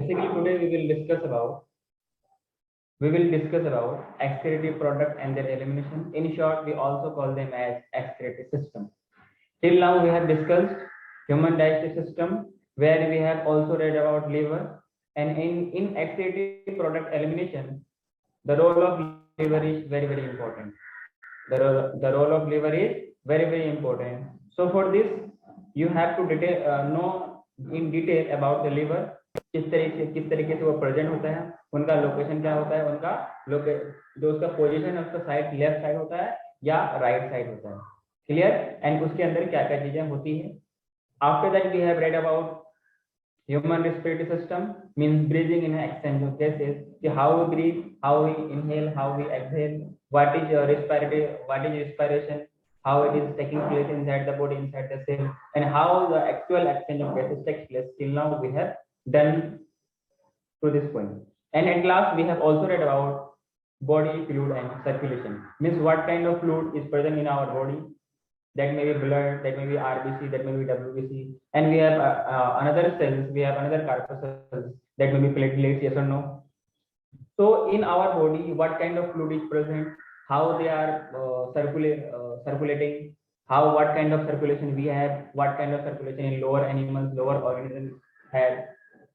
Basically, today we will discuss about excretory product and their elimination. In short, we also call them as excretory system. Till now, we have discussed human digestive system, where we have also read about liver, and in excretory product elimination, the role of liver is very important. The role of liver is very important. So for this, you have to know in detail about the liver, किस तरीके से वो present होता है, उनका location क्या होता है, उनका जो उसका पोजीशन है, उसका साइड लेफ्ट साइड होता है या राइट साइड होता है, क्लियर, एंड उसके अंदर क्या क्या चीजें होती है. After that we have read about human respiratory system, means breathing in exchange of gases, how we breathe, how we inhale, how we exhale, what is respiration, how it is taking place inside the body, inside the cell, and how the actual exchange of gases takes place. Till now we have done to this point, and at last we have also read about body fluid and circulation, means what kind of fluid is present in our body. That may be blood, that may be RBC, that may be WBC, and we have another cells, we have another corpuscles, that may be platelets, yes or no. So in our body, what kind of fluid is present, how they are circulating, what kind of circulation we have, what kind of circulation in lower animals, lower organisms have.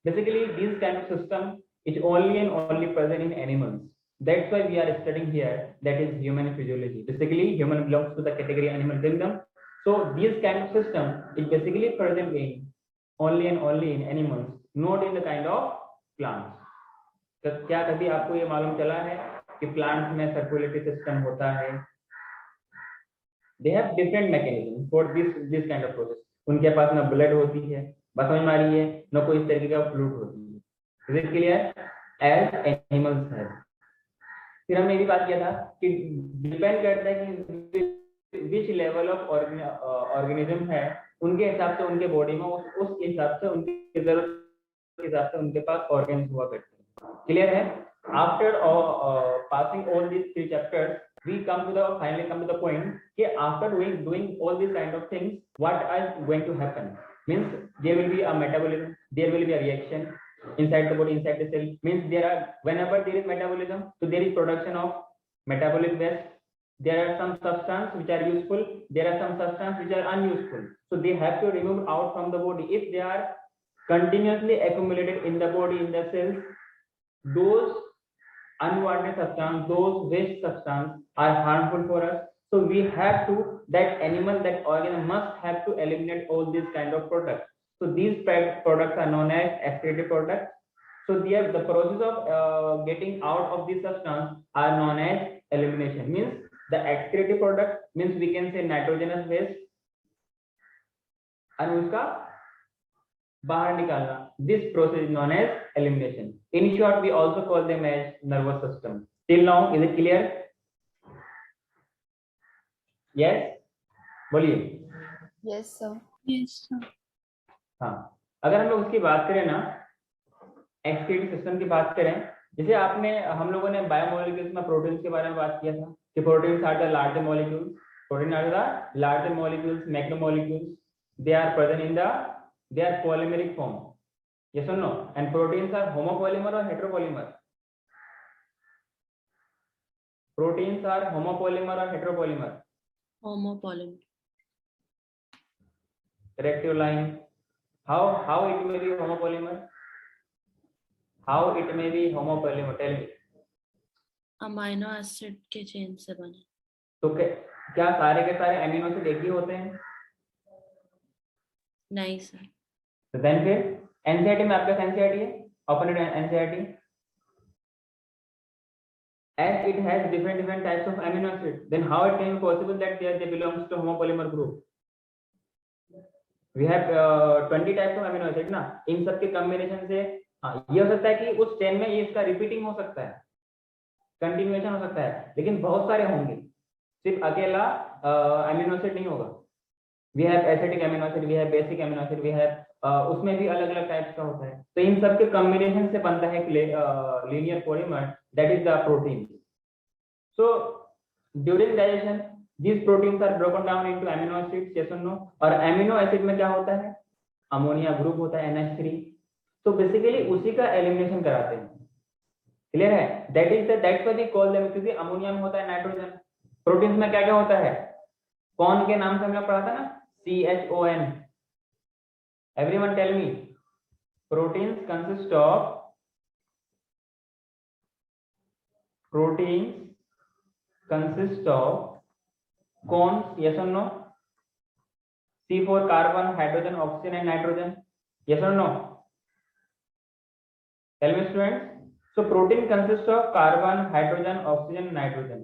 Basically, this kind of system is only and only present in animals. That's why we are studying here, that is human physiology. Basically, human belongs to the category animal kingdom. So this kind of system is basically present in only and only in animals, not in the kind of plants. तो क्या कभी आपको ये मालूम चला है कि plants में सर्कुलेटरी सिस्टम होता है? They have different mechanism for this kind of process. उनके पास ना ब्लड होती है, बस समझ में आ रही है, ना कोई इस तरीके का फ्लूइड होती है. Is it clear? As animals have. फिर हमने ये भी बात किया था कि डिपेंड करता है कि विच लेवल ऑफ ऑर्गेनिज्म है, उनके हिसाब से उनके बॉडी में उस हिसाब से उनकी जरूरत के हिसाब से उनके पास ऑर्गन्स हुआ करते हैं. क्लियर है? After passing all these 3 chapters, we finally come to the point कि after doing all these kind of things, what are going to happen? Means there will be a metabolism, there will be a reaction inside the body, inside the cell. Means whenever there is metabolism, so there is production of metabolic waste. There are some substances which are useful, there are some substances which are unuseful, so they have to remove out from the body. If they are continuously accumulated in the body, in the cells, those unwanted substances, those waste substances are harmful for us. So we have to, that animal, that organ must have to eliminate all these kind of products. So these products are known as excretory products. So the process of getting out of these substances are known as elimination. Means the excretory product means we can say nitrogenous waste, and उसका बाहर निकालना. This process is known as elimination. In short, we also call them as nervous system. Till now, is it clear? Yes, बोलिए. Yes, sir. Yes, sir. हाँ, अगर हम लोग उसकी बात करें ना, एक्सक्रीटरी सिस्टम की बात करें, जैसे हम लोगों ने बायोमोलिक्यूल्स में प्रोटीन्स के बारे में बात किया था कि proteins are the larger molecules, protein are the larger molecules, macromolecules, they are present in they are polymeric form. Yes or no? And proteins are homopolymer or heteropolymer? Proteins are homopolymer or heteropolymer? Homopolymer. Correct your line. How it may be homopolymer? How it may be homopolymer? Tell me. Amino acid के chain से बने. तो क्या सारे के सारे amino acid एक ही होते हैं? नहीं सर. तो देन फिर एनसीईआरटी में आपका एनसीईआरटी है, open NCERT, as it has different types of amino acids, then how it can be possible that they belongs to homopolymer group? We have 20 types of amino acids ना, इन सब के combination से ये हो सकता है कि उस चेन में ये इसका रिपीटिंग हो सकता है, कंटिन्यूएशन हो सकता है, लेकिन बहुत सारे होंगे, सिर्फ अकेला अमीनो एसिड नहीं होगा. We have acidic amino acid, we have basic amino acid, we have उसमें भी अलग अलग टाइप्स का होता है. तो इन सब के कॉम्बिनेशन से बनता है linear polymer, that is the protein. So during digestion these proteins are broken down into amino acids, yes or no? और amino acid में क्या होता है? अमोनिया ग्रुप होता है, NH3. तो बेसिकली उसी का एलिमिनेशन कराते हैं। क्लियर है? That's why we call them, क्योंकि अमोनिया में होता है नाइट्रोजन। प्रोटीन्स में क्या क्या होता है? कौन के नाम से हमने पढ़ा था ना, CHON। Everyone tell me, proteins consist of, proteins consist of कौन? यस और no? C4 carbon, hydrogen, oxygen and nitrogen. Yes और no? Tell me students. So protein consists of carbon, hydrogen, oxygen, nitrogen.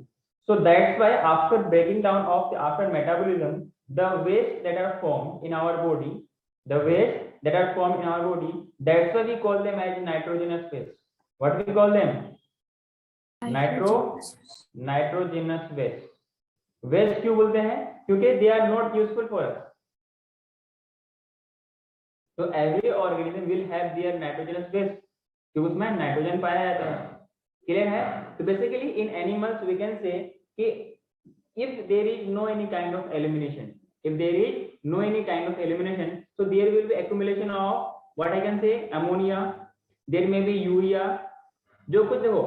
So that's why after breaking down after metabolism, the waste that are formed in our body, that's why we call them as nitrogenous waste. What we call them? Nitrogenous waste. Waste क्यों बोलते हैं? क्योंकि they are not useful for us. So every organism will have their nitrogenous waste, क्योंकि उसमें nitrogen पाया जाता है। Clear है? तो basically in animals we can say कि if there is no any kind of elimination, so there will be accumulation of what I can say ammonia, there may be urea, जो कुछ देखो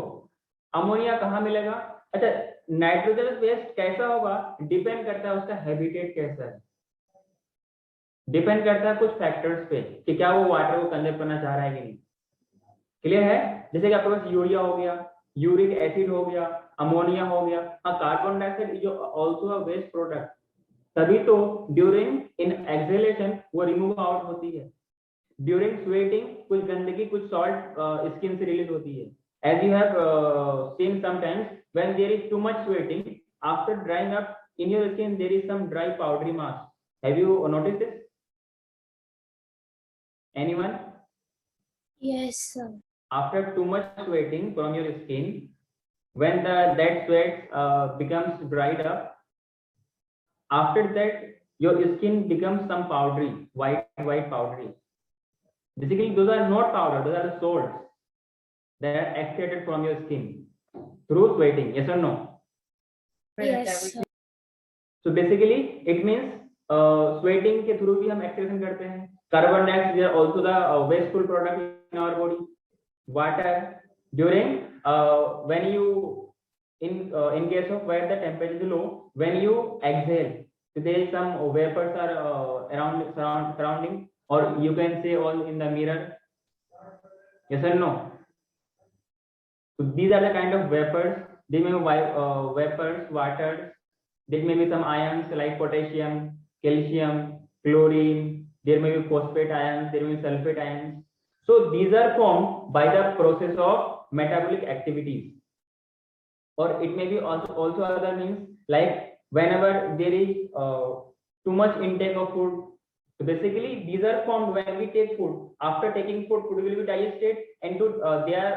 ammonia कहाँ मिलेगा? अच्छा, nitrogen waste कैसा होगा depend करता है उसका हैबिटेट कैसा है, डिपेंड करता है कुछ फैक्टर्स पे कि क्या वो वाटर को कंजर्व करना चाह रहा है कि नहीं। क्लियर है? जैसे कि आपके पास यूरिया हो गया, यूरिक एसिड हो गया, अमोनिया हो गया, हाँ carbon dioxide is also a waste product, तभी तो ड्यूरिंग इन एक्सहेलेशन वो रिमूव आउट होती है। ड्यूरिंग स्वेटिंग कुछ गंदगी, कुछ सॉल्ट स्किन से रिलीज होती है। As you have seen sometimes when there is too much sweating, after drying up in your skin there is some dry powdery mass. Have you noticed this? Anyone? Yes, sir. After too much sweating from your skin, when that sweat becomes dried up, after that your skin becomes some powdery, white powdery. Basically those are not powder, those are salts that are extracted from your skin through sweating. Yes or no? Yes, sir. So basically it means sweating के through भी हम extraction करते हैं। Carbon dioxide is also the wasteful product in our body. Water during when you in case of where the temperature is low, when you exhale, so there is some vapors are surrounding, or you can say all in the mirror. Yes or no? So these are the kind of vapors. They may be vapors, water. There may be some ions like potassium, calcium, chlorine. There may be phosphate ions, there may be sulfate ions. So these are formed by the process of metabolic activities, or it may be also other means, like whenever there is too much intake of food. So basically these are formed when we take food. After taking food will be digested into they are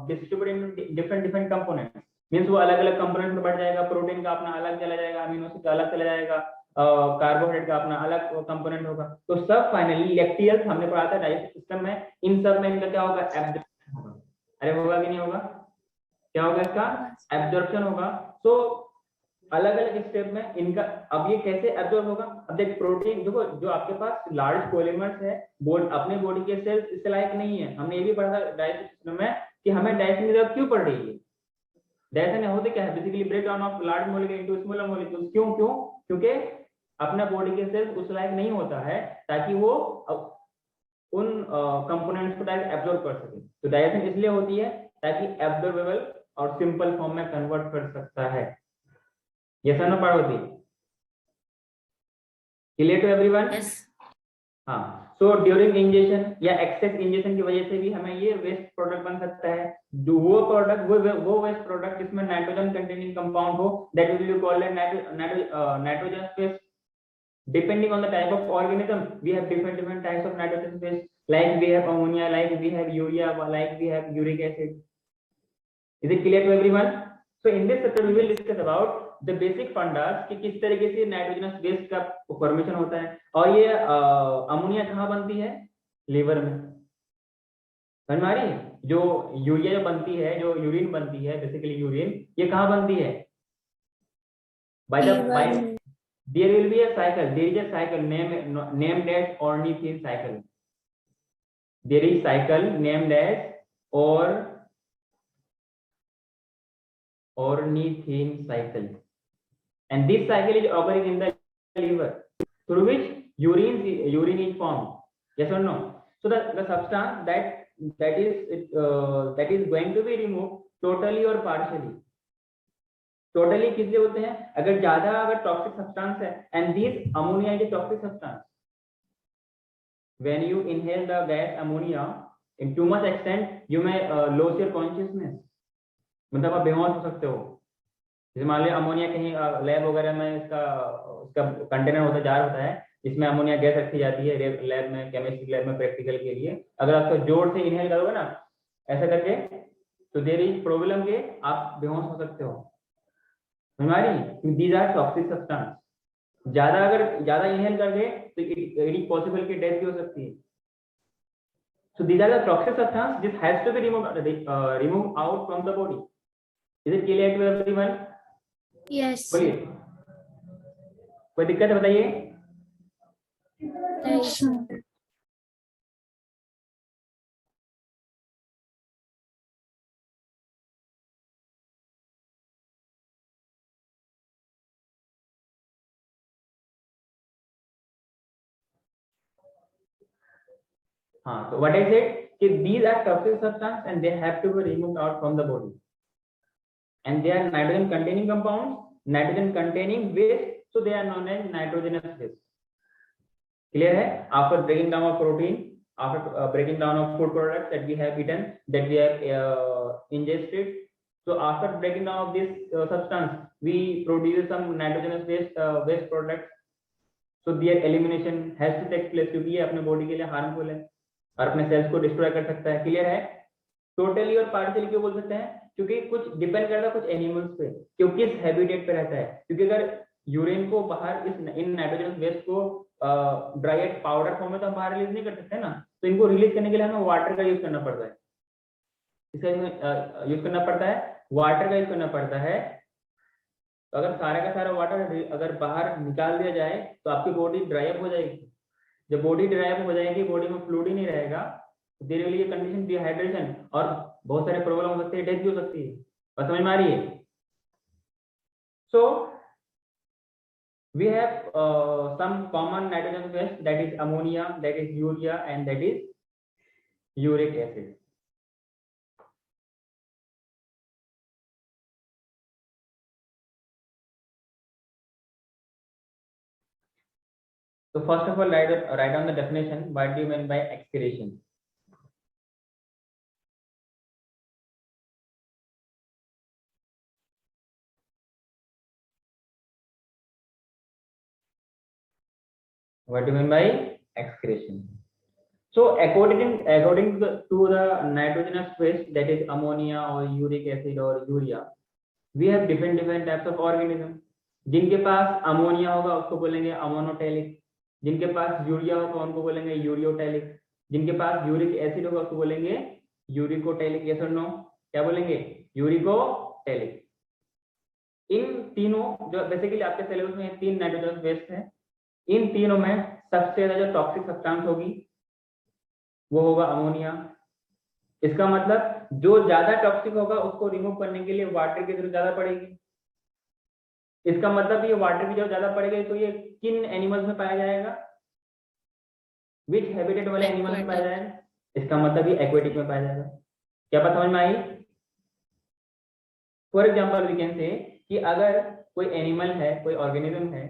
distributed into different components. Means वो अलग अलग component में बढ़ जाएगा। Protein का अपना अलग चला जाएगा, अमीनो एसिड का अलग चला जाएगा, कार्बोहाइड्रेट का अपना अलग कंपोनेंट होगा। तो सब फाइनली लैक्टियल्स हमने पढ़ा था डाइजेस्टिव सिस्टम में, इन सब में इनका क्या होगा? एब्जॉर्प्शन होगा। अरे होगा कि नहीं होगा? क्या होगा इसका? एब्जॉर्प्शन होगा। तो अलग अलग स्टेप में इनका अब ये कैसे एब्जॉर्ब होगा? अब देख प्रोटीन देखो, जो आपके पास लार्ज पॉलीमर्स है अपने बॉडी के सेल्स इससे लायक नहीं है। हमने ये भी पढ़ा था डाइजेस्टिव सिस्टम में कि हमें डाइजेशन की जरूरत क्यों पड़ रही है। डाइजेशन होते क्या है? Basically break down of large molecule into smaller molecules. क्यों? क्योंकि अपना बॉडी के सेल्स उस लायक नहीं होता है ताकि वो उन कंपोनेंट्स को डायरेक्ट एब्जॉर्ब कर सके। तो डाइजेशन इसलिए होती है ताकि एब्जॉर्बेबल और सिंपल फॉर्म में कन्वर्ट कर सकता है। यस और no Parvati? Clear to everyone? Yes. हाँ। सो ड्यूरिंग इंजेक्शन या एक्सेस इंजेक्शन की वजह से भी हमें ये वेस्ट प्रोडक्ट बन सकता है। जो वो प्रोडक्ट वो वेस्ट प्रोडक्ट जिसमें नाइट्रोजन कंटेनिंग कंपाउंड हो, that will be called nitrogenous waste. Depending on the type of organism, we have different types of nitrogenous waste. Like we have ammonia, like we have urea, like we have uric acid. Is it clear to everyone? So in this chapter we will discuss about the basic fundas कि किस तरीके से nitrogenous waste का formation होता है। और ये ammonia कहाँ बनती है? लीवर में। समझ में आ रही है? जो यूरिया जो बनती है, जो यूरिन बनती है, बेसिकली यूरिन, ये कहाँ बनती है? by there will be a cycle, there is a cycle named as ornithine cycle. there is cycle named as ornithine cycle, and this cycle is occurring in the liver, through which urine is formed. Yes or no? So the substance that is going to be removed totally or partially. Totally किस लिए होते हैं? अगर ज्यादा अगर toxic substance है, and this ammonia is a toxic substance. When you inhale the gas ammonia in too much extent, you may lose your consciousness. मतलब आप बेहोश हो सकते हो. जैसे मान लीजिए अमोनिया कहीं लैब वगैरह में उसका कंटेनर होता है, जार होता है, इसमें अमोनिया गैस रखी जाती है लैब में, केमिस्ट्री लैब में प्रैक्टिकल के लिए. अगर आप जोर से इनहेल करोगे ना ऐसा करके, तो देयर इज प्रॉब्लम के आप बेहोश हो सकते हो. हमारी दीज आर टॉक्सिक सब्सटेंस. ज्यादा इनहेल करके तो इट इज पॉसिबल कि डेथ भी हो सकती है. So these are the toxic substance. This has to be removed out from the body. Is it clear to everyone? Yes. बोलिए, कोई दिक्कत है बताइए. Yes. हाँ, so what I said कि these are toxic substance and they have to be removed out from the body, and they are nitrogen containing compounds, nitrogen containing waste, so they are known as nitrogenous waste. Clear है? After breaking down of protein, after breaking down of food products that we have eaten, that we have ingested, so after breaking down of this substance, we produce some nitrogenous waste products. So their elimination has to take place क्योंकि ये अपने body के लिए harmful है और अपने sales को destroy कर सकता है. क्लियर है? टोटली और पार्शियली क्यों बोल सकते हैं? क्योंकि कुछ डिपेंड करता है कुछ एनिमल्स पे, क्योंकि इस हैबिटेट पे रहता है. क्योंकि अगर यूरिन को बाहर इन नाइट्रोजन वेस्ट को ड्राई पाउडर फॉर्म में तो हम बाहर रिलीज नहीं कर सकते ना, तो इनको रिलीज करने के लिए हमें वाटर का यूज करना पड़ता है. इसका यूज करना पड़ता है, वाटर का यूज करना पड़ता है. तो अगर सारा का सारा वाटर अगर बाहर निकाल दिया जाए तो आपकी बॉडी ड्राई अप हो जाएगी. जब बॉडी ड्राई अप हो जाएगी, बॉडी में फ्लूइड ही नहीं रहेगा, there will be a condition dehydration और बहुत सारे प्रॉब्लम हो सकते हैं, डेथ भी हो सकती है. बात समझ में आ रही है? So we have some common nitrogen waste, that is ammonia, that is urea and that is uric acid. So first of all, write down the definition. What do you mean by expiration? What do you mean by excretion? So according to the nitrogenous waste, that is ammonia or uric acid or urea, we have different types of organism. जिनके पास ammonia होगा उसको बोलेंगे ammonotelic, जिनके पास urea होगा उनको बोलेंगे ureotelic, जिनके पास uric acid होगा उसको बोलेंगे यूरिकोटैलिक. यस और नो? क्या बोलेंगे? यूरिकोटैलिक. इन तीनों जो बेसिकली आपके सिलेबस में 3 नाइट्रोजन वेस्ट है, इन तीनों में सबसे ज्यादा जो टॉक्सिक सब्सटेंस होगी वो होगा अमोनिया. इसका मतलब जो ज्यादा टॉक्सिक होगा उसको रिमूव करने के लिए वाटर की जरूरत ज्यादा पड़ेगी. इसका मतलब ये वाटर की जरूरत ज्यादा पड़ेगी, तो ये किन एनिमल्स में पाया जाएगा? विच हैबिटेट वाले एनिमल्स में पाया जाएगा? इसका मतलब ये एक्वेटिक में पाया जाएगा. क्या बात समझ में आई? For example we can say कि अगर कोई एनिमल है, कोई ऑर्गेनिज्म है,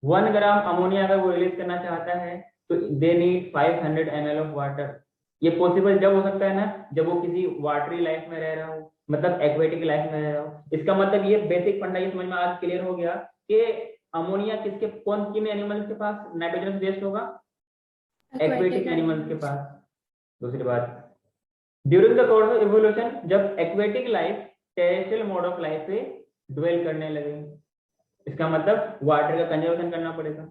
1 ग्राम अमोनिया अगर वो रिलीज करना चाहता है तो they need 500 ml of water. ये पॉसिबल जब हो सकता है ना जब वो किसी वाटरी लाइफ में रह रहा हो, मतलब एक्वेटिक लाइफ में रह रहा हो. इसका मतलब ये बेसिक फंडा ये समझ में आज क्लियर हो गया कि अमोनिया किन एनिमल्स के पास नाइट्रोजन वेस्ट होगा? एक्वेटिक एनिमल्स के पास. दूसरी बात, during the course of evolution जब aquatic life terrestrial mode of life पे ड्वेल करने लगे, इसका मतलब वाटर का कंजर्वेशन करना पड़ेगा.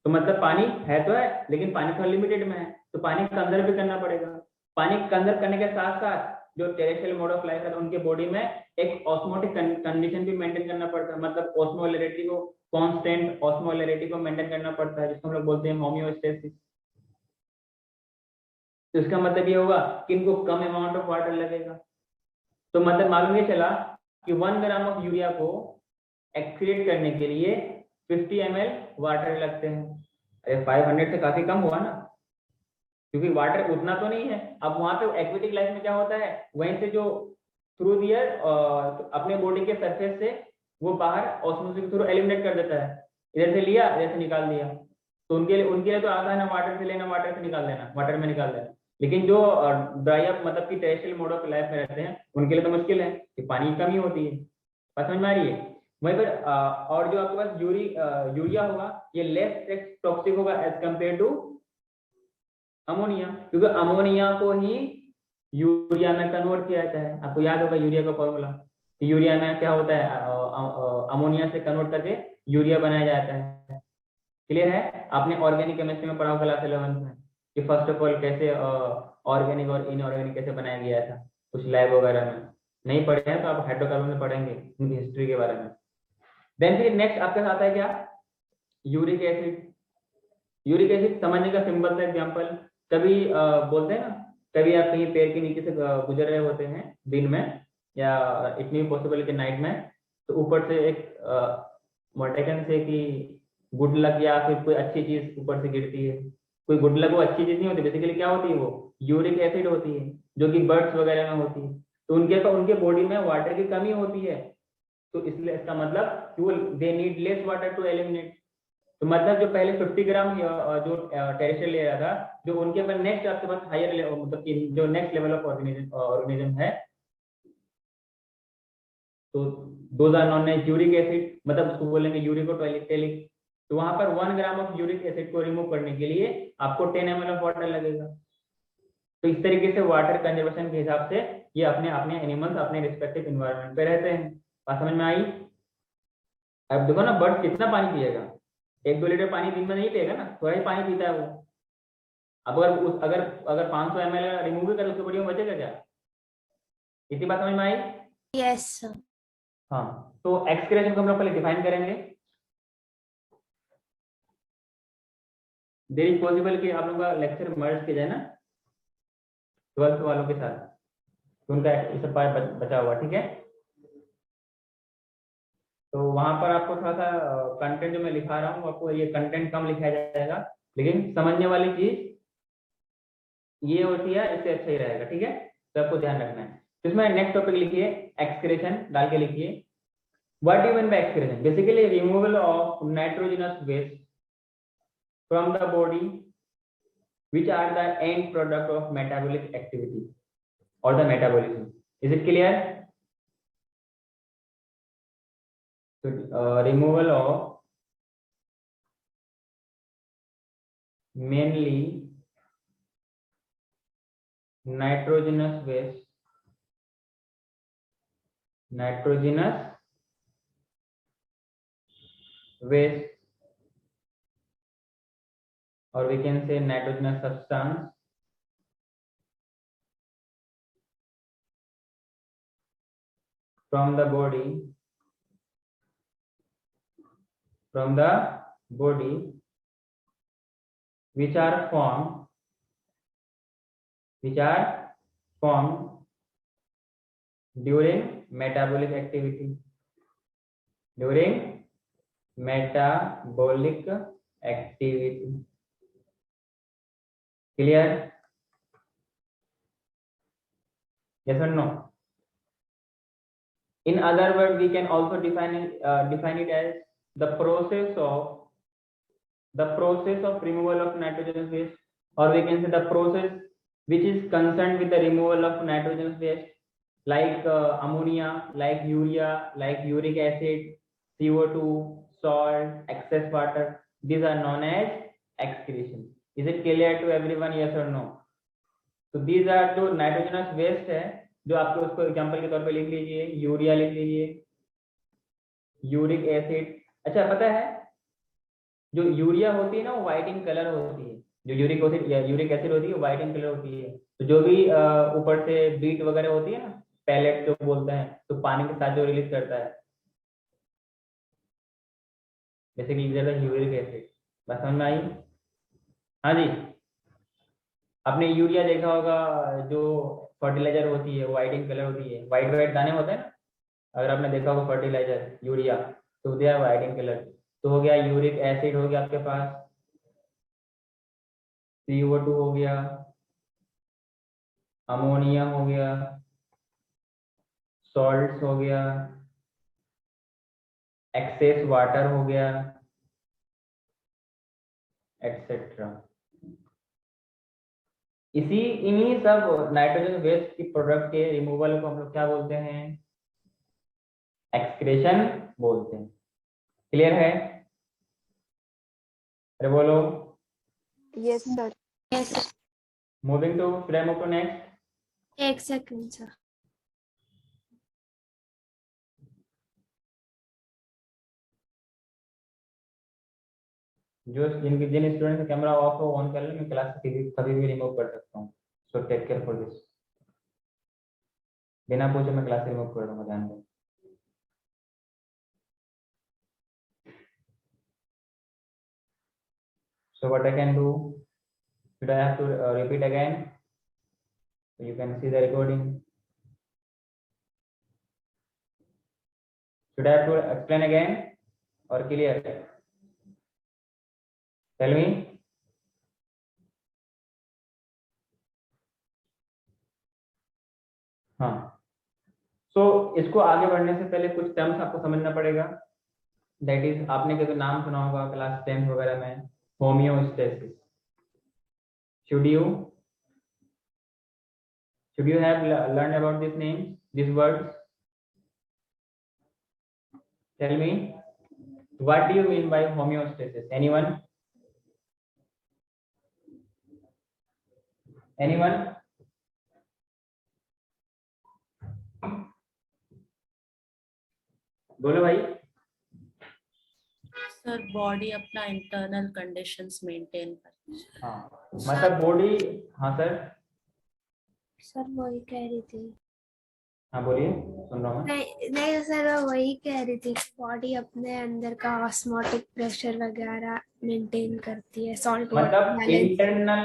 तो मतलब पानी है तो है, लेकिन पानी तो लिमिटेड में है, तो पानी कंजर्व भी करना पड़ेगा. पानी कंजर्व करने के साथ साथ जो टेरेस्ट्रियल मोड ऑफ लाइफ है उनके बॉडी में एक ऑस्मोटिक कंडीशन भी मेंटेन करना पड़ता है. मतलब ऑस्मोलैरिटी को, कांस्टेंट ऑस्मोलैरिटी को मेंटेन करना पड़ता है, जिसको हम लोग बोलते हैं होमियोस्टेसिस. तो इसका मतलब ये होगा कि इनको कम अमाउंट ऑफ वाटर लगेगा। तो मतलब मालूम ये चला कि 1 ग्राम ऑफ यूरिया को एक्सक्रीट करने के लिए 50 ml वाटर लगते हैं। अरे 500 से काफी कम हुआ ना, क्योंकि वाटर उतना तो नहीं है। अब वहां पे एक्वेटिक लाइफ में क्या होता है, वहीं से जो थ्रू दियर अपने बॉडी के सरफेस से वो बाहर ऑस्मोसिस के थ्रू एलिमिनेट कर देता है। इधर से लिया, इधर से निकाल दिया। तो उनके लिए तो आसान है वाटर से लेना, वाटर से निकाल देना, वाटर में निकाल देना। लेकिन जो ड्राई अप मतलब कि टेरेस्ट्रियल मोड ऑफ लाइफ में रहते हैं, उनके लिए तो मुश्किल है कि पानी की कमी होती है। बात समझ में आ रही है? वहीं पर और जो आपके पास यूरिया होगा, ये लेस टॉक्सिक होगा एज कम्पेयर टू अमोनिया, क्योंकि अमोनिया को ही यूरिया में कन्वर्ट किया जाता है। आपको याद होगा यूरिया का फॉर्मूला, यूरिया में क्या होता है, अमोनिया से कन्वर्ट करके यूरिया बनाया जाता है। क्लियर है? आपने ऑर्गेनिक केमिस्ट्री में पढ़ा क्लास 11 में कि फर्स्ट ऑफ ऑल कैसे ऑर्गेनिक और इनऑर्गेनिक कैसे बनाया गया था, कुछ लैब वगैरह में। नहीं पढ़े हैं तो आप हाइड्रोकार्बन में पढ़ेंगे उनकी हिस्ट्री के बारे में। देन फिर नेक्स्ट आपके साथ है क्या, यूरिक एसिड। यूरिक एसिड समझने का सिंपल सा एग्जांपल, कभी बोलते हैं ना, कभी आप कहीं पैर के नीचे से गुजर रहे होते हैं दिन में, या इट मे पॉसिबल कि नाइट में, तो ऊपर से एक मोटेकन से कि गुड लक या फिर कोई अच्छी चीज ऊपर से गिरती है। कोई गुड लक वो अच्छी चीज नहीं होती, बेसिकली क्या होती है, वो यूरिक एसिड होती है, जो कि बर्ड्स वगैरह में होती है। तो उनके बॉडी में वाटर की कमी होती है, तो इसलिए इसका मतलब कि वो they need less water to eliminate. तो मतलब जो पहले 50 ग्राम जो टेरेस्ट्रियल ले रहा था, जो उनके पर नेक्स्ट आपके पास हायर मतलब कि जो नेक्स्ट लेवल ऑफ ऑर्गेनिज्म है, तो those are known as uric acid, मतलब उसको बोलेंगे यूरिकोटैलिक। तो वहां पर 1 ग्राम ऑफ यूरिक एसिड को रिमूव करने के लिए आपको 10 ml ऑफ वाटर लगेगा। तो इस तरीके से वाटर कंजर्वेशन के हिसाब से ये अपने अपने एनिमल्स अपने रिस्पेक्टिव इन्वायरमेंट पे रहते हैं। बात समझ में आई? अब देखो ना, बर्ड कितना पानी पिएगा, 1-2 लीटर पानी दिन में नहीं पिएगा ना, थोड़ा ही पानी पीता है वो। अब अगर 500 ml रिमूव भी करे उसके बॉडी में बचेगा क्या? इतनी बात समझ में आई? Yes sir. हाँ, तो एक्सक्रेशन को हम लोग पहले डिफाइन करेंगे। देयर इज पॉसिबल कि आप लोगों का लेक्चर मर्ज किया जाए ना 12th वालों के साथ, तो उनका ये सब पार्ट बचा हुआ, ठीक है। तो वहां पर आपको थोड़ा सा कंटेंट जो मैं लिखा रहा हूँ, आपको ये कंटेंट कम लिखा जाएगा, लेकिन समझने वाली चीज ये होती है, इससे अच्छा ही रहेगा, ठीक है। तो आपको ध्यान रखना है। तो इसमें नेक्स्ट टॉपिक लिखिए, एक्सक्रेशन डाल के लिखिए। What do mean by excretion? Basically removal of nitrogenous waste from the body which are the end product of metabolic activity or the metabolism. Is it clear? So removal of mainly nitrogenous waste, or we can say nitrogenous substance from the body which are formed during metabolic activity, clear? Yes or no? In other words, we can also define it as the process of removal of nitrogenous waste, or we can say the process which is concerned with the removal of nitrogenous waste, like ammonia, like urea, like uric acid, CO2, salt, excess water. These are known as excretion. Is it clear to everyone? Yes or no? तो these are जो nitrogenous waste है, जो आपको उसको example के तौर पे लिख लीजिए, यूरिया लिख लीजिए, यूरिक एसिड। अच्छा, पता है जो यूरिया होती है ना, वो व्हाइट इन कलर होती है, जो यूरिक एसिड होती है वो व्हाइट इन कलर होती है। तो जो भी ऊपर से बीट वगैरह होती है ना, पैलेट जो बोलते हैं, तो पानी के साथ जो रिलीज करता है, बेसिकली यूरिक एसिड। बस समझ में आई? हाँ जी, आपने यूरिया देखा होगा, जो फर्टिलाइजर होती है वो व्हाइट इन कलर होती है, व्हाइट व्हाइट दाने होते हैं ना, अगर आपने देखा होगा फर्टिलाइजर यूरिया, तो they are white in colour. तो हो गया यूरिक एसिड हो गया आपके पास, CO2 हो गया, अमोनिया हो गया, सॉल्ट्स हो गया, एक्सेस वाटर हो गया, एटसेट्रा। इन्हीं सब नाइट्रोजन वेस्ट की प्रोडक्ट के रिमूवल को हम लोग क्या बोलते हैं? एक्सक्रेशन बोलते हैं। क्लियर है? अरे बोलो। Yes, sir. Yes. Moving to, should I move to next? एक सेकंड सर। जो जिन स्टूडेंट का कैमरा ऑफ हो ऑन कर ले, मैं क्लास कभी भी रिमूव कर सकता हूँ, so take care for this. बिना पूछे मैं क्लास रिमूव कर दूंगा, ध्यान दो। So what I can do? Should I have to repeat again? So you can see the recording. Should I have to explain again or clear? Tell me. हाँ, so इसको आगे बढ़ने से पहले कुछ टर्म्स आपको समझना पड़ेगा। दैट इज, आपने कभी नाम सुना होगा क्लास 10 वगैरह में, homeostasis. Should you have learned about this name, these words? Tell me, what do you mean by homeostasis? Anyone? बोलो भाई। सर बॉडी अपना इंटरनल कंडीशंस मेंटेन करती है। हाँ, मतलब बॉडी। हाँ सर। सर वही कह रही थी। हाँ बोलिए, सुन रहा हूँ मैं। नहीं सर, मैं वही कह रही थी, बॉडी अपने अंदर का ऑस्मोटिक प्रेशर वगैरह मेंटेन करती है, सॉल्ट वाटर मतलब बैलेंस। इंटरनल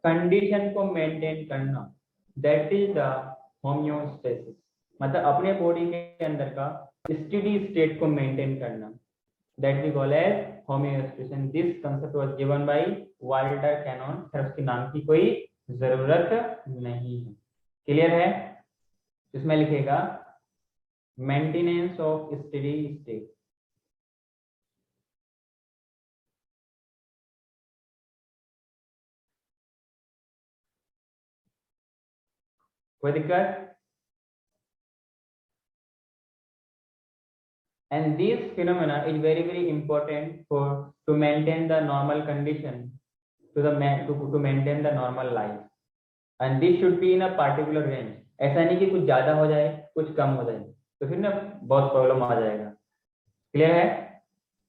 कंडीशन को मेंटेन करना, दैट इज द होम्योस्टेसिस। मतलब अपने बॉडी के अंदर का स्टेडी स्टेट को मेंटेन करना, that we call as homeostasis. This concept was given by Walter Cannon. फिर उसके नाम की कोई जरूरत नहीं है। क्लियर है? इसमें लिखेगा मेंटेनेंस ऑफ स्टेडी स्टेट। कोई दिक्कत? And this phenomena is very very important for to maintain the normal condition, to maintain the normal life, and this should be in a particular range. ऐसा नहीं कि कुछ ज्यादा हो जाए कुछ कम हो जाए, तो फिर ना बहुत प्रॉब्लम आ जाएगा। क्लियर है?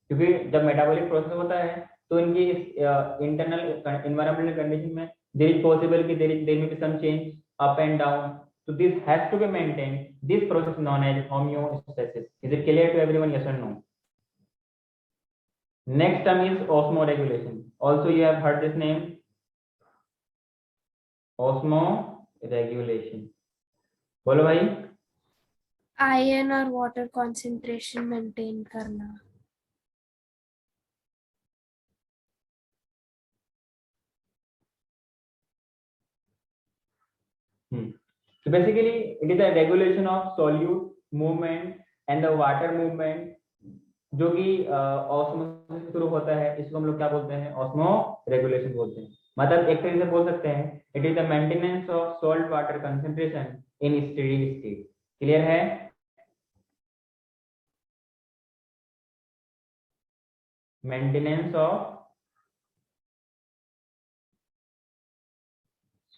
क्योंकि जब मेटाबॉलिक प्रोसेस होता है तो इनकी इंटरनल एनवायरमेंटल कंडीशन में देयर इज पॉसिबल कि देयर में be some change up and down, so this has to be maintained. This process is known as homeostasis. Is it clear to everyone? Yes or no? Next term is osmoregulation. Also you have heard this name, osmoregulation. बोलो भाई। Iron और water concentration maintain करना। So basically it is a regulation of solute movement and the water movement, जो कि osmosis से शुरू होता है। इसको हम लोग क्या बोलते हैं? ऑस्मो रेगुलेशन बोलते हैं। मतलब एक तरीके से बोल सकते हैं, it is the maintenance of salt water concentration in steady state. Clear है? Maintenance of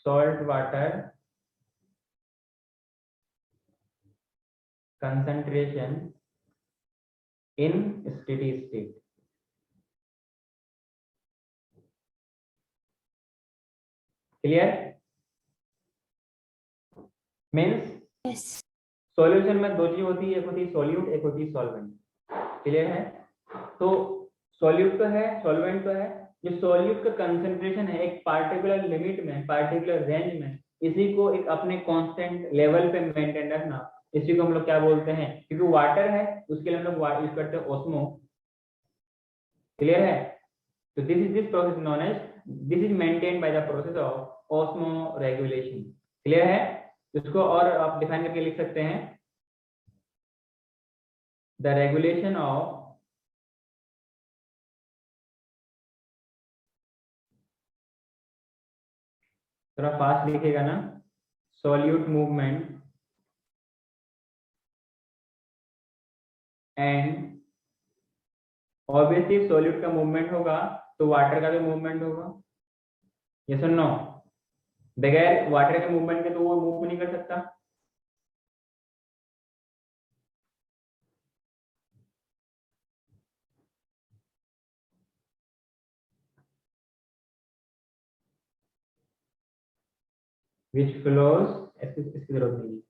salt water concentration in steady state. Clear? Means yes. Solution में दो चीज होती है, एक होती है सॉल्यूट, एक होती है सॉल्वेंट। क्लियर है? तो सॉल्यूट तो है, सॉल्वेंट तो है, जो सॉल्यूट का कंसंट्रेशन है एक पार्टिकुलर लिमिट में, पार्टिकुलर रेंज में, इसी को एक अपने कांस्टेंट लेवल पे मेंटेन रखना, इसी को हम लोग क्या बोलते हैं, क्योंकि वाटर है उसके लिए हम लोग यूज करते हैं ओस्मो। क्लियर है? तो this process known as, this is maintained by the process of osmo regulation. Clear है? इसको और आप डिफाइन करके लिख सकते हैं, द रेगुलेशन ऑफ थोड़ा फास्ट लिखेगा ना, solute movement and obviously solute का मूवमेंट होगा तो वाटर का भी मूवमेंट होगा। ये सुनो, बगैर वाटर के मूवमेंट के तो वो मूव नहीं कर सकता। विच फ्लोज, इसकी जरूरत नहीं है।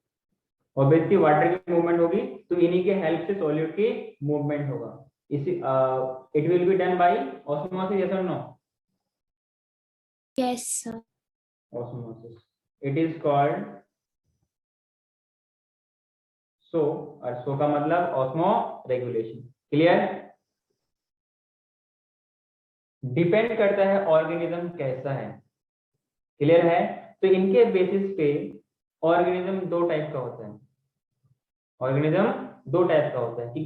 ऑब्वियसली वाटर की मूवमेंट होगी तो इन्हीं के हेल्प से सॉल्यूट की मूवमेंट होगा। इसी it will be done by osmosis, yes और no? Yes sir. Osmosis, it is called so, और सो का मतलब ऑस्मो रेगुलेशन। क्लियर? डिपेंड करता है ऑर्गेनिज्म कैसा है। क्लियर है? तो इनके बेसिस पे ऑर्गेनिज्म दो टाइप का होता है, ऑर्गेनिज्म दो टाइप का होता है।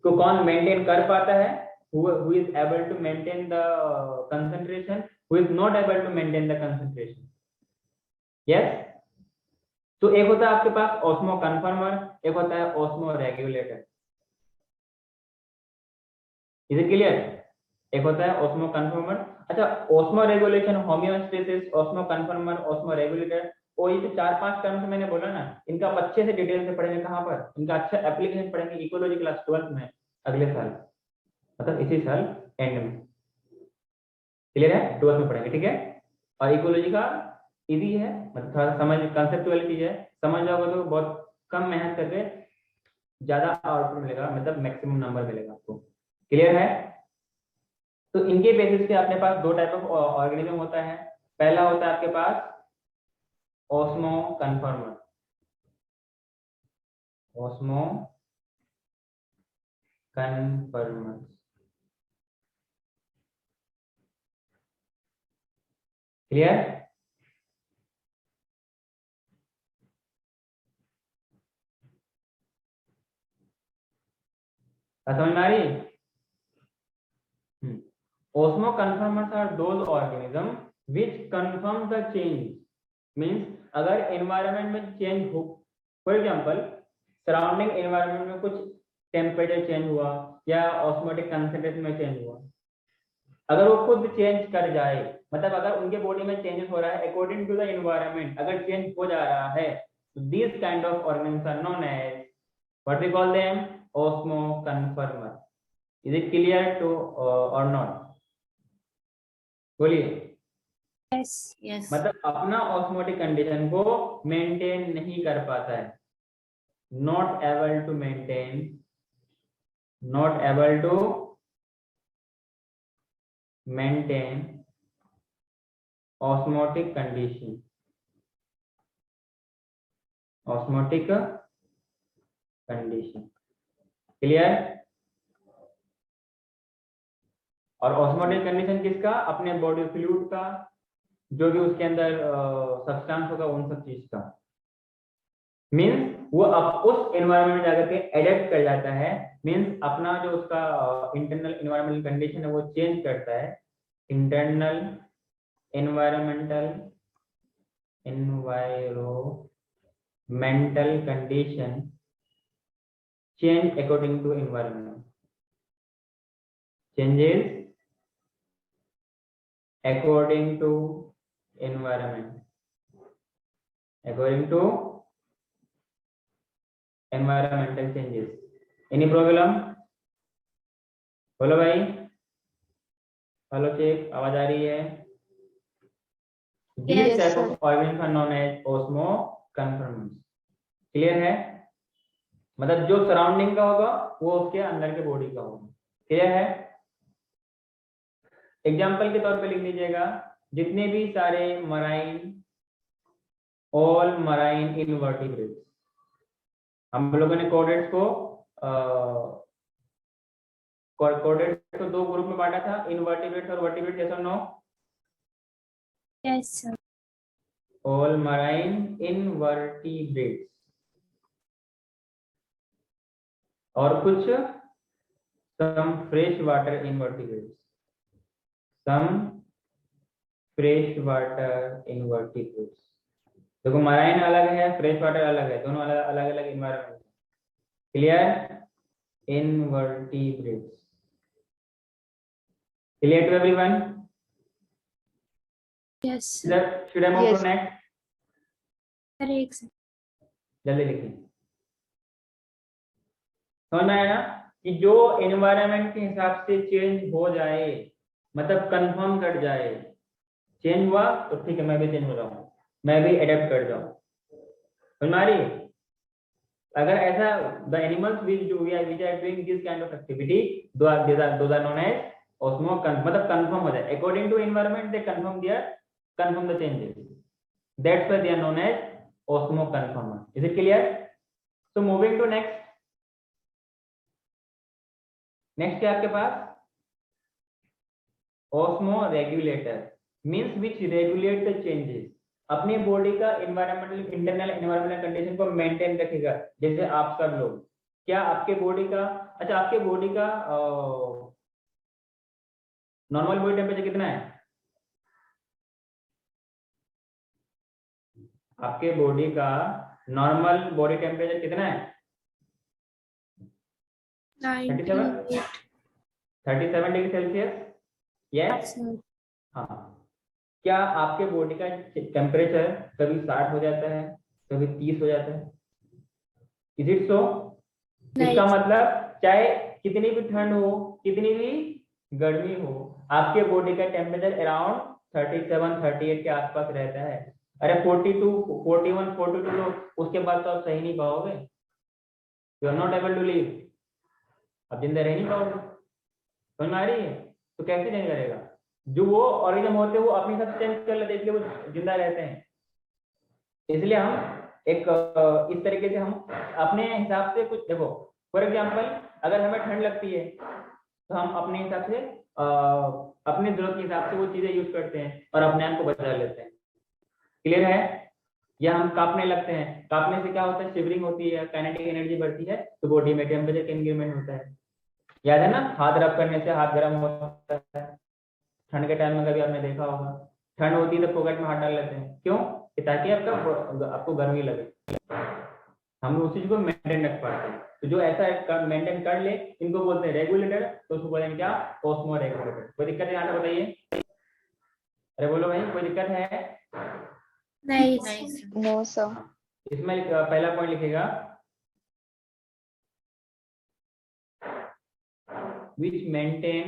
तो कौन मेंटेन कर पाता है, who is able to maintain the concentration, who is not able to maintain the concentration। yes, तो एक होता है आपके पास ऑस्मो कन्फर्मर, एक होता है osmo regulator. Is it clear? एक होता है ऑस्मो कन्फर्मर। अच्छा, osmo regulation, homeostasis, osmo कन्फर्मर, osmo regulator, और ये जो 4-5 टर्म्स मैंने बोला ना, इनका आप अच्छे से डिटेल से पढ़ेंगे। कहाँ पर? इनका अच्छा एप्लीकेशन पढ़ेंगे इकोलॉजी क्लास 12th में अगले साल, मतलब इसी साल एंड में। क्लियर है? 12th में पढ़ेंगे, ठीक है? और इकोलॉजी का इजी है, मतलब थोड़ा समझ कंसेप्चुअल चीज है, समझ जाओगे तो बहुत कम मेहनत करके ज्यादा आउटपुट मिलेगा, मतलब मैक्सिमम नंबर मिलेगा आपको। क्लियर है? तो इनके बेसिस पे अपने पास दो टाइप ऑफ ऑर्गेनिज्म होता है। पहला होता है आपके पास osmoconformer, osmoconformer. Clear? समझ में आ रही? Osmo conformers are those organisms which confirm the change, means अगर environment में change हो, for example surrounding environment में कुछ temperature change हुआ या osmotic concentration में change हुआ, अगर वो खुद change कर जाए, मतलब अगर उनके बॉडी में changes हो रहा है according to the environment, अगर change हो जा रहा है, तो these kind of organisms are known as, what we call them, osmo conformer। is it clear to or not? बोलिए। यस। Yes. मतलब अपना ऑस्मोटिक कंडीशन को मेंटेन नहीं कर पाता है, not able to maintain, not able to maintain osmotic condition, osmotic condition. Clear? और osmotic condition किसका? अपने बॉडी फ्लूइड का, जो भी उसके अंदर सब्सटेंस होगा उन सब चीज का। मीन्स वो अब उस एनवायरनमेंट में जाकर के एडेप्ट कर जाता है, मीन्स अपना जो उसका इंटरनल एनवायरमेंटल कंडीशन है वो चेंज करता है। Internal environmental condition change according to environment, changes according to environment, according to environmental changes। any problem? बोलो भाई, हेलो चेक, आवाज आ रही है? These type of organisms are known as osmo conformers। Clear है? मतलब जो सराउंडिंग का होगा वो उसके अंदर के बॉडी का होगा। क्लियर है? एग्जाम्पल के तौर पे लिख लीजिएगा, जितने भी सारे मराइन, ऑल मराइन इनवर्टिब्रेट्स, हम लोगों ने कोऑर्डिनेट्स को दो ग्रुप में बांटा था, इनवर्टिब्रेट्स और वर्टिब्रेट्स, यस और no? Yes sir. All marine invertebrates और कुछ some fresh water invertebrates, some fresh water invertebrates. देखो मराइन अलग है, फ्रेश वाटर अलग है, दोनों अलग अलग environment. Clear? Invertebrates. Clear to everyone? Yes sir. Should I move Yes. To next? Sir एक सेकंड। जल्दी लिखिए। समझ में आया ना कि जो एनवायरनमेंट के हिसाब से चेंज हो जाए, मतलब कंफर्म कर जाए, चेंज हुआ तो ठीक है, मैं भी चेंज हो जाऊँ, मैं भी एडेप्ट कर जाऊँ। समझ में आ रही है? अगर ऐसा the animals which are doing this kind of activity, those are known as osmo, मतलब कंफर्म हो जाए according to environment, they confirm the changes, that's why they are known as osmo conformer. Is it clear? So moving to next क्या आपके पास? osmo regulator means which regulate the changes, अपनी body का environmental, internal environmental condition को maintain रखेगा। जैसे आप सब लोग, क्या आपके बॉडी का, अच्छा आपके बॉडी का नॉर्मल बॉडी टेम्परेचर कितना है? आपके बॉडी का नॉर्मल बॉडी टेम्परेचर कितना है? 37 डिग्री सेल्सियस। यस। हाँ, क्या आपके बॉडी का टेम्परेचर कभी 60 हो जाता है, कभी 30 हो जाता है? Is it so? इसका मतलब चाहे कितनी भी ठंड हो, कितनी भी गर्मी हो, आपके बॉडी का टेम्परेचर अराउंड 37-38 के आसपास रहता है। अरे 42, 41, 42 लो, उसके बाद तो आप सही नहीं पाओगे, you are not able to live, आप जिंदा रह नहीं पाओगे। समझ में आ रही है? तो कैसे चेंज करेगा? जो वो ऑर्गेनिज्म होते हैं वो अपने साथ चेंज कर लेते हैं, इसलिए वो जिंदा रहते हैं। इसलिए हम एक इस तरीके से हम अपने हिसाब से कुछ, देखो फॉर एग्जांपल अगर हमें ठंड लगती है तो हम अपने हिसाब से अपनी जरूरत के हिसाब से वो चीजें यूज करते हैं और अपने आप को बचा लेते हैं। क्लियर है? या हम कांपने लगते हैं, कांपने से क्या होता है? शिवरिंग होती है, काइनेटिक एनर्जी बढ़ती है, तो बॉडी में टेम्परेचर इंक्रीमेंट होता है। याद है ना, हाथ रब करने से हाथ गर्म होता है। ठंड के टाइम में कभी आपने देखा होगा, ठंड होती है तो पॉकेट में हाथ डाल लेते हैं, क्यों? कि ताकि आपको गर्मी लगे। हम उस चीज को मेंटेन रख पाते हैं। तो जो ऐसा मेंटेन कर ले, इनको बोलते हैं रेगुलेटर। तो उसको बोलेंगे क्या? Osmo regulator. कोई दिक्कत है? यहाँ से बताइए। अरे बोलो भाई, कोई दिक्कत है? नहीं। No, sir. इसमें पहला पॉइंट लिखेगा which maintain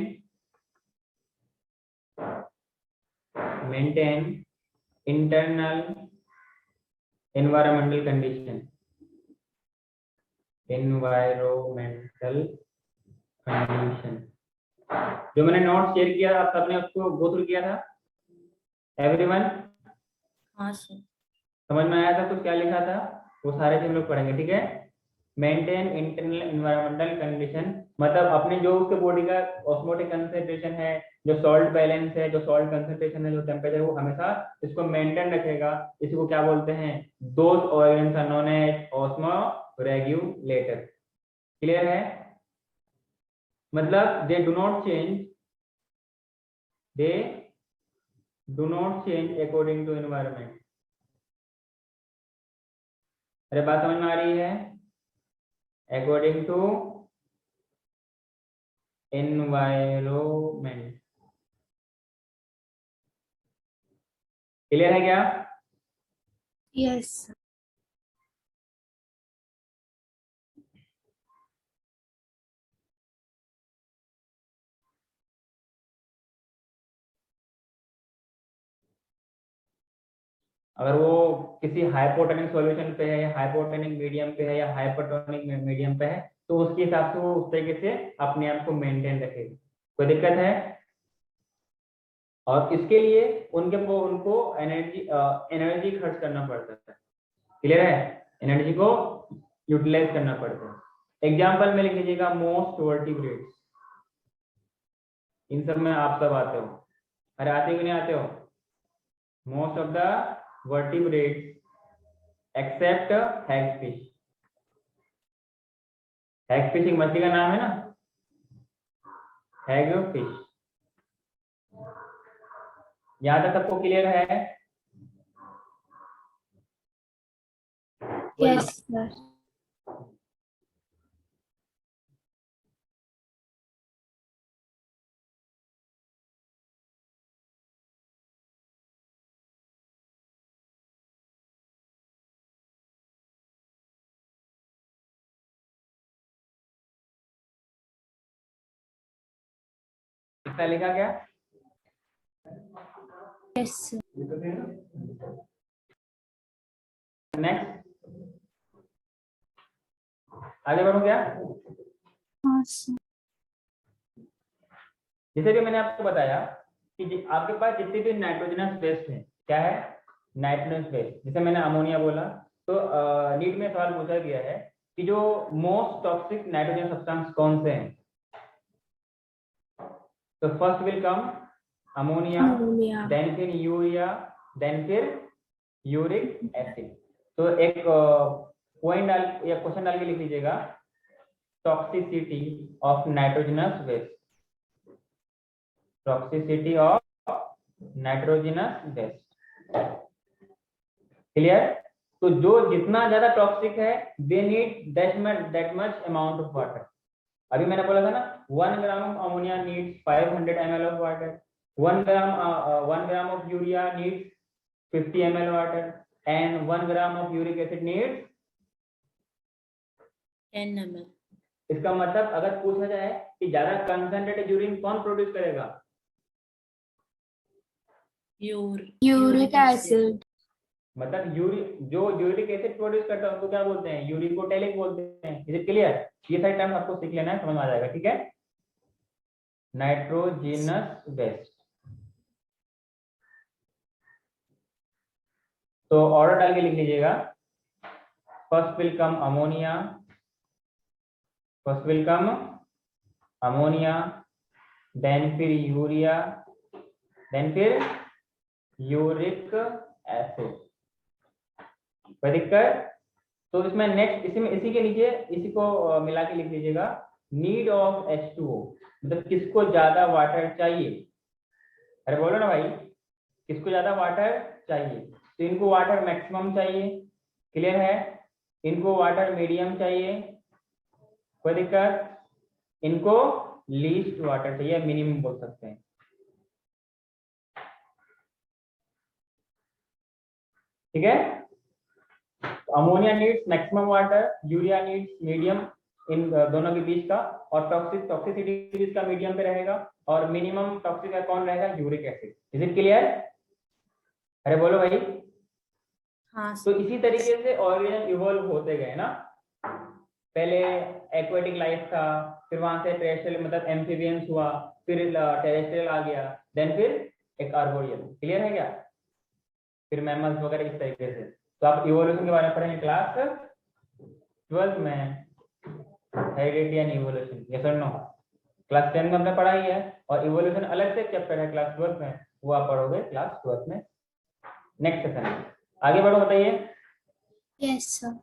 internal environmental condition, जो मैंने नोट शेयर किया आप सबने उसको गो थ्रू किया था एवरीवन? हाँ सर। समझ में आया था कुछ क्या लिखा था? वो सारे चीज हम लोग पढ़ेंगे, ठीक है? मेंटेन इंटरनल एनवायरमेंटल कंडीशन, मतलब अपने जो उसके बॉडी का ऑस्मोटिक कंसंट्रेशन है, जो सॉल्ट बैलेंस है, जो सॉल्ट कंसंट्रेशन है, जो टेम्परेचर, वो हमेशा इसको मेंटेन रखेगा। इसको क्या बोलते हैं? Those organs are known as osmo regulator. Clear है? मतलब they do not change according to environment. अरे बात समझ में आ रही है? According to environment. क्लियर है क्या? यस। अगर वो किसी हाइपोटोनिक सॉल्यूशन पे है, या हाइपोटोनिक मीडियम पे है, या हाइपरटोनिक मीडियम पे है, तो उसके हिसाब से वो उस तरीके से अपने आप को मेंटेन रखेगा। कोई दिक्कत है? और इसके लिए उनको एनर्जी खर्च करना पड़ता है। क्लियर है? एनर्जी को यूटिलाइज करना पड़ता है। एग्जाम्पल में लिख लीजिएगा मोस्ट वर्टिब्रेट्स। इन सब में आप सब आते हो, अरे आते हो कि नहीं आते हो? Most of the vertebrates except hagfish. Hagfish एक मछली का नाम है ना, हैगफिश। यहाँ तक सबको क्लियर है? Yes sir. कितना लिखा क्या? Yes sir. नेक्स्ट आगे बढ़ो क्या? हाँ सर। जैसे भी मैंने आपको बताया कि आपके पास जितने भी नाइट्रोजनस वेस्ट है, क्या है? Nitrogenous waste. जैसे मैंने अमोनिया बोला, तो नीट में सवाल पूछा गया है कि जो मोस्ट टॉक्सिक नाइट्रोजन सब्सटेंस कौन से हैं? तो first will come ammonia, ammonia. Then फिर यूरिया, देन फिर यूरिक एसिड। तो एक पॉइंट डाल या क्वेश्चन डाल के लिख लीजिएगा, toxicity of nitrogenous waste. Toxicity of nitrogenous waste. Clear? तो जो जितना ज्यादा टॉक्सिक है, they need that much amount of water. अभी मैंने बोला था ना, 1 gram ammonia needs 500 ml of water, 1 gram of urea needs 50 ml water, and 1 gram of uric acid needs 10 ml। इसका मतलब अगर पूछा जाए कि ज्यादा कंसंट्रेटेड यूरिन कौन प्रोड्यूस करेगा? Uric acid. मतलब जो यूरिक एसिड प्रोड्यूस करता है उसको क्या बोलते हैं? यूरिकोटेलिक बोलते हैं। Is it clear? ये सारे टर्म आपको सीख लेना है, समझ में आ जाएगा। ठीक है? Nitrogenous waste. तो ऑर्डर डाल के लिख लीजिएगा, first will come ammonia, first will come ammonia, then फिर यूरिया, देन फिर यूरिक एसिड। कोई दिक्कत? तो इसमें नेक्स्ट इसी के नीचे इसी को मिला के लिख लीजिएगा, नीड ऑफ H2O। मतलब किसको ज्यादा वाटर चाहिए? अरे बोलो ना भाई, किसको ज्यादा वाटर चाहिए? तो इनको वाटर मैक्सिमम चाहिए। क्लियर है? इनको वाटर मीडियम चाहिए। कोई दिक्कत? इनको लीस्ट वाटर चाहिए, मिनिमम बोल सकते हैं। ठीक है? Ammonia needs maximum water, urea needs medium, इन दोनों के बीच का, और टॉक्सिसिटी बीच का मीडियम पे रहेगा, और मिनिमम टॉक्सिक का कौन रहेगा? Uric acid. Is it clear? अरे बोलो भाई। हाँ तो इसी तरीके से ऑर्गेनिज्म इवॉल्व होते गए ना। पहले एक्वेटिक लाइफ था, फिर वहां से टेरेस्ट्रियल मतलब एम्फीबियंस हुआ, फिर टेरेस्ट्रियल आ गया, देन फिर एक आर्बोरियल। क्लियर है क्या? फिर मैमल्स वगैरह इस तरीके से। तो आप इवोल्यूशन के बारे में पढ़ेंगे क्लास 12 में, हेरिडिटी एंड इवोल्यूशन। यस और नो? क्लास 10 में हमने पढ़ाई है, और इवोल्यूशन अलग से चैप्टर है क्लास 12 में, वो आप पढ़ोगे क्लास 12 में नेक्स्ट सेशन में। आगे बढ़ो, बताइए। Yes sir.